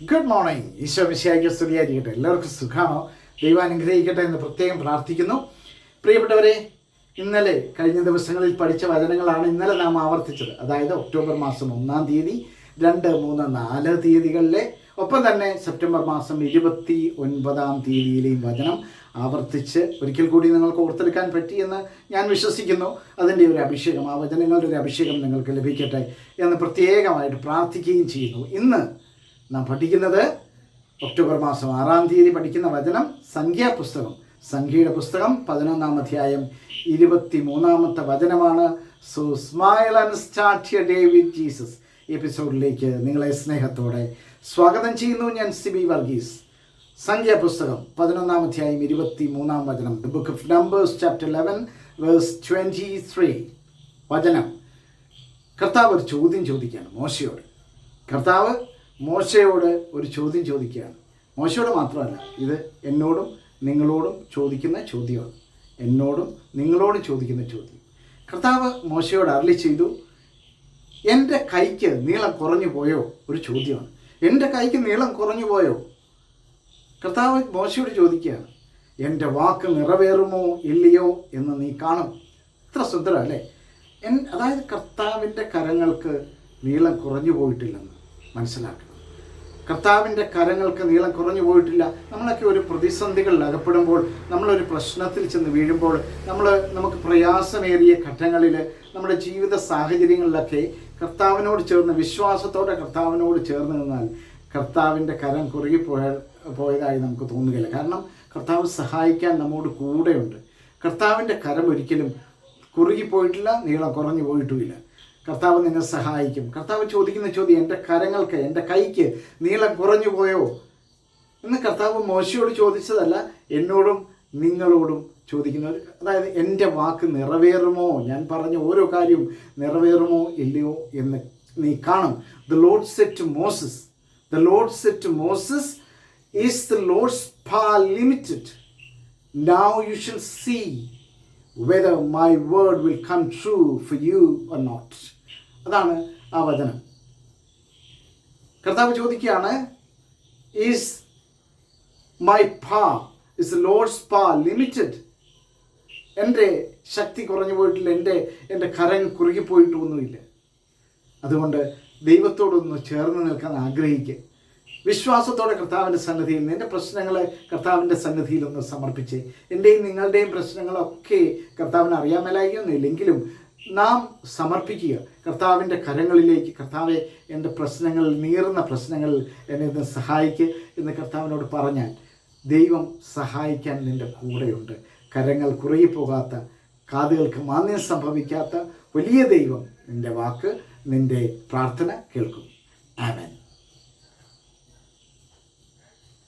Good morning. Isho മിശിഹായ്ക്ക് സ്തുതിയായിരിക്കട്ടെ. എല്ലാവർക്കും സുഖമാണോ? ദൈവം അനുഗ്രഹിക്കട്ടെ എന്ന് പ്രത്യേകം പ്രാർത്ഥിക്കുന്നു. പ്രിയപ്പെട്ടവരെ, ഇന്നലെ കഴിഞ്ഞ ദിവസങ്ങളിൽ പഠിച്ച വചനങ്ങളാണ് ഇന്നലെ നാം ആവർത്തിച്ചത്. അതായത് ഒക്ടോബർ മാസം 1-ാം തീയതി, 2, 3, 4 തീയതികളിലെ, ഒപ്പം തന്നെ സെപ്റ്റംബർ മാസം 29-ാം തീയതിയിലെയും വചനം ആവർത്തിച്ച് ഒരിക്കൽ കൂടി നിങ്ങൾക്ക് ഓർത്തെടുക്കാൻ പറ്റിയെന്ന് ഞാൻ വിശ്വസിക്കുന്നു. അതിൻ്റെ ഒരു അഭിഷേകം, ആ വചനങ്ങളുടെ ഒരു അഭിഷേകം നിങ്ങൾക്ക് ലഭിക്കട്ടെ എന്ന് പ്രത്യേകമായിട്ട് പ്രാർത്ഥിക്കുകയും ചെയ്യുന്നു. ഇന്ന് നാം പഠിക്കുന്നത് ഒക്ടോബർ മാസം 6-ാം തീയതി പഠിക്കുന്ന വചനം സംഖ്യാപുസ്തകം, സംഖ്യയുടെ പുസ്തകം 11-ാം അധ്യായം 23-ാമത്തെ വചനമാണ്. So smile and start your day with Jesus എപ്പിസോഡിലേക്ക് നിങ്ങളെ സ്നേഹത്തോടെ സ്വാഗതം ചെയ്യുന്നു. ഞാൻ സിബി വർഗീസ്. സംഖ്യാപുസ്തകം 11-ാം അധ്യായം 23-ാം വചനം, the book of numbers chapter 11 verse 23. വചനം, കർത്താവ് ഒരു ചോദ്യം ചോദിക്കുകയാണ് മോശയോട്. കർത്താവ് മോശയോട് ഒരു ചോദ്യം ചോദിക്കുകയാണ്. മോശയോട് മാത്രമല്ല, ഇത് എന്നോടും നിങ്ങളോടും ചോദിക്കുന്ന ചോദ്യമാണ്. എന്നോടും നിങ്ങളോടും ചോദിക്കുന്ന ചോദ്യം. കർത്താവ് മോശയോട് അരുളി ചെയ്തു, എൻ്റെ കൈക്ക് നീളം കുറഞ്ഞു പോയോ? ഒരു ചോദ്യമാണ്. എൻ്റെ കൈക്ക് നീളം കുറഞ്ഞു പോയോ? കർത്താവ് മോശയോട് ചോദിക്കുകയാണ്, എൻ്റെ വാക്ക് നിറവേറുമോ ഇല്ലയോ എന്ന് നീ കാണും. ഇത്ര സുന്ദരം അല്ലേ? അതായത് കർത്താവിൻ്റെ കരങ്ങൾക്ക് നീളം കുറഞ്ഞു പോയിട്ടില്ലെന്ന് മനസ്സിലാക്കണം. കർത്താവിൻ്റെ കരങ്ങൾക്ക് നീളം കുറഞ്ഞു പോയിട്ടില്ല. നമ്മളൊക്കെ ഒരു പ്രതിസന്ധികളിൽ അകപ്പെടുമ്പോൾ, നമ്മളൊരു പ്രശ്നത്തിൽ ചെന്ന് വീഴുമ്പോൾ, നമുക്ക് പ്രയാസമേറിയ ഘട്ടങ്ങളിൽ, നമ്മുടെ ജീവിത സാഹചര്യങ്ങളിലൊക്കെ കർത്താവിനോട് ചേർന്ന്, വിശ്വാസത്തോടെ കർത്താവിനോട് ചേർന്ന് നിന്നാൽ കർത്താവിൻ്റെ കരം പോയതായി നമുക്ക് തോന്നുകയില്ല. കാരണം കർത്താവ് സഹായിക്കാൻ നമ്മോട് കൂടെയുണ്ട്. കർത്താവിൻ്റെ കരം ഒരിക്കലും കുറുകിപ്പോയിട്ടില്ല, നീളം കുറഞ്ഞു പോയിട്ടുമില്ല. കർത്താവ് നിന്നെ സഹായിക്കും. കർത്താവ് ചോദിക്കുന്ന ചോദ്യം, എൻ്റെ കൈക്ക് നീളം കുറഞ്ഞു പോയോ എന്ന് കർത്താവ് മോശയോട് ചോദിച്ചതല്ല, എന്നോടും നിങ്ങളോടും ചോദിക്കുന്ന, അതായത് എൻ്റെ വാക്ക് നിറവേറുമോ, ഞാൻ പറഞ്ഞ ഓരോ കാര്യവും നിറവേറുമോ ഇല്ലയോ എന്ന് നീ കാണും. The Lord said to Moses, is the Lord's power limited? Now you shall see whether my word will come true for you or not. അതാണ് ആ വചനം. കർത്താവ് ചോദിക്കുകയാണ്, is the Lord's power limited? എൻ്റെ ശക്തി കുറഞ്ഞു പോയിട്ടില്ല, എൻ്റെ കരം കുറുകിപ്പോയിട്ടൊന്നുമില്ല. അതുകൊണ്ട് ദൈവത്തോടൊന്ന് ചേർന്ന് നിൽക്കാൻ ആഗ്രഹിക്കുക. വിശ്വാസത്തോടെ കർത്താവിൻ്റെ സന്നിധിയിൽ നിൻ്റെ പ്രശ്നങ്ങളെ കർത്താവിൻ്റെ സന്നിധിയിൽ ഒന്ന് സമർപ്പിച്ച്, എൻ്റെയും നിങ്ങളുടെയും പ്രശ്നങ്ങളൊക്കെ കർത്താവിന് അറിയാമലായിരുന്നില്ലെങ്കിലും നാം സമർപ്പിക്കുക കർത്താവിൻ്റെ കരങ്ങളിലേക്ക്. കർത്താവെ, എൻ്റെ പ്രശ്നങ്ങളിൽ, നീറുന്ന പ്രശ്നങ്ങളിൽ എന്നെ ഇന്ന് സഹായിക്കുക എന്ന് കർത്താവിനോട് പറഞ്ഞാൽ ദൈവം സഹായിക്കാൻ നിൻ്റെ കൂടെയുണ്ട്. കരങ്ങൾ കുറുകിപ്പോകാത്ത, കാതുകൾക്ക് മാന്യം സംഭവിക്കാത്ത വലിയ ദൈവം നിൻ്റെ വാക്ക്, നിൻ്റെ പ്രാർത്ഥന കേൾക്കും. ആമേൻ.